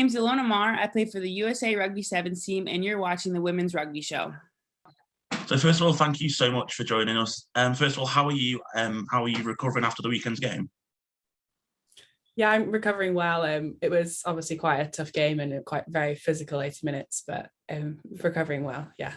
name's Ilona Marr. I play for the USA Rugby Sevens team, and you're watching the Women's Rugby Show. So first of all, thank you so much for joining us. First of all, how are you? How are you recovering after the weekend's game? Yeah, I'm recovering well. It was obviously quite a tough game and quite very physical 80 minutes, but recovering well, yeah.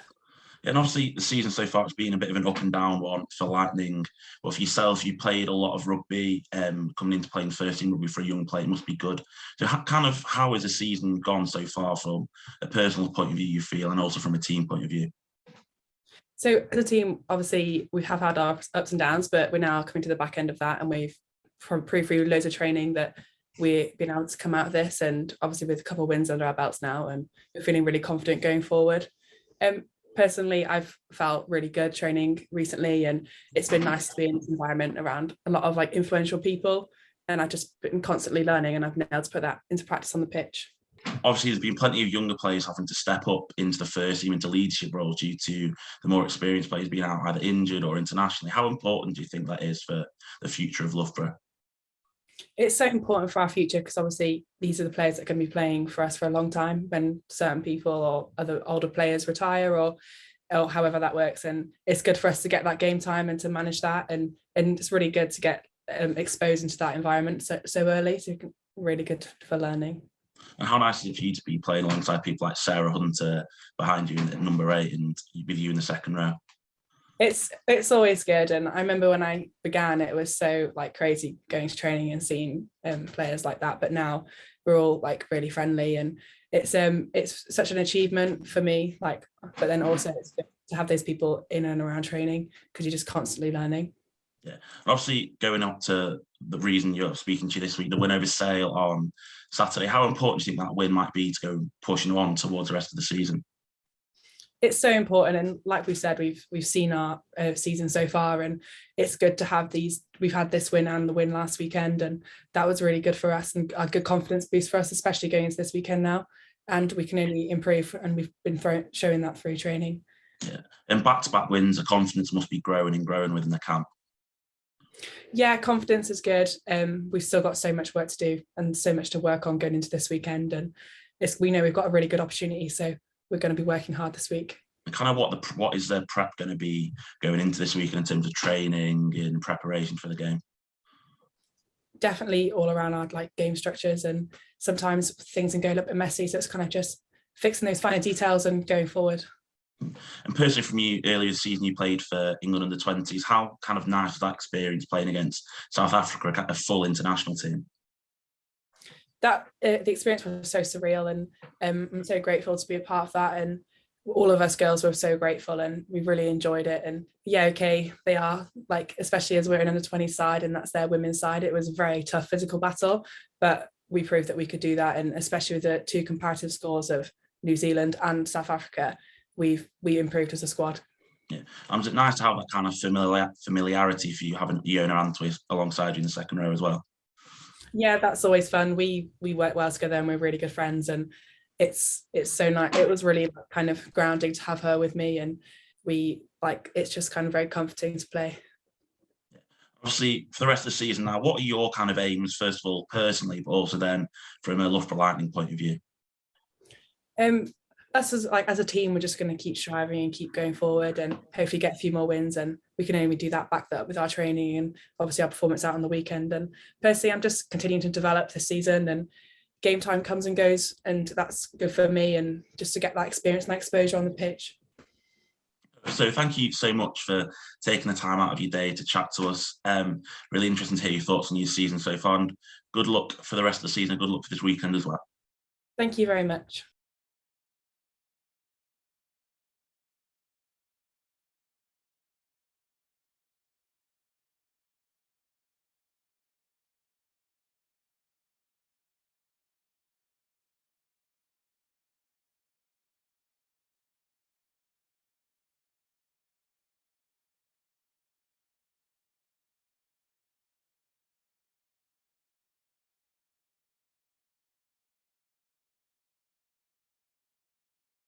And obviously the season so far has been a bit of an up and down one for Lightning. But for yourself, you played a lot of rugby, coming into playing first team rugby for a young player, it must be good. So how has the season gone so far from a personal point of view, you feel, and also from a team point of view? So as a team, obviously we have had our ups and downs, but we're now coming to the back end of that, and we've proved through loads of training that we've been able to come out of this, and obviously with a couple of wins under our belts now, and we're feeling really confident going forward. Personally, I've felt really good training recently, and it's been nice to be in this environment around a lot of like influential people, and I've just been constantly learning, and I've been able to put that into practice on the pitch. Obviously, there's been plenty of younger players having to step up into the first team, into leadership roles due to the more experienced players being out either injured or internationally. How important do you think that is for the future of Loughborough? It's so important for our future because obviously these are the players that are going to be playing for us for a long time when certain people or other older players retire or however that works, and it's good for us to get that game time and to manage that, and it's really good to get exposed into that environment so early, so really good for learning. And how nice is it for you to be playing alongside people like Sarah Hunter behind you at number 8 and with you in the second row? It's always good, and I remember when I began it was so like crazy going to training and seeing players like that, but now we're all like really friendly, and it's such an achievement for me, like, but then also it's good to have those people in and around training because you're just constantly learning. Yeah, and obviously going up to the reason you're speaking to you this week, the win over Sale on Saturday, how important do you think that win might be to go pushing on towards the rest of the season? It's so important, and like we said, we've seen our season so far, and it's good to have these. We've had this win and the win last weekend, and that was really good for us and a good confidence boost for us, especially going into this weekend now. And we can only improve, and we've been showing that through training. Yeah, and back-to-back wins, the confidence must be growing and growing within the camp. Yeah, confidence is good. We've still got so much work to do and so much to work on going into this weekend, and we know we've got a really good opportunity, so we're going to be working hard this week. Kind of what is their prep going to be going into this weekend in terms of training and preparation for the game? Definitely all around our like game structures, and sometimes things can go a little bit messy, so it's kind of just fixing those finer details and going forward. And personally, from you, earlier this season you played for England under 20s. How kind of nice was that experience playing against South Africa, a full international team? That the experience was so surreal, and I'm so grateful to be a part of that, and all of us girls were so grateful, and we really enjoyed it. And yeah, okay, they are like, especially as we're an under 20 side and that's their women's side, it was a very tough physical battle, but we proved that we could do that, and especially with the 2 comparative scores of New Zealand and South Africa, we improved as a squad. Yeah, and was it nice to have that kind of familiarity for you having Iona Antwi alongside you in the second row as well? Yeah, that's always fun. We work well together, and we're really good friends, and it's so nice. It was really kind of grounding to have her with me, and it's just kind of very comforting to play. Obviously, for the rest of the season now, what are your kind of aims, first of all, personally, but also then from a Loughborough Lightning point of view? Us as a team, we're just going to keep striving and keep going forward, and hopefully get a few more wins, and we can only do that back up with our training and obviously our performance out on the weekend. And personally, I'm just continuing to develop this season, and game time comes and goes, and that's good for me, and just to get that experience and that exposure on the pitch. So thank you so much for taking the time out of your day to chat to us. Really interesting to hear your thoughts on your season so far, and good luck for the rest of the season. Good luck for this weekend as well. Thank you very much.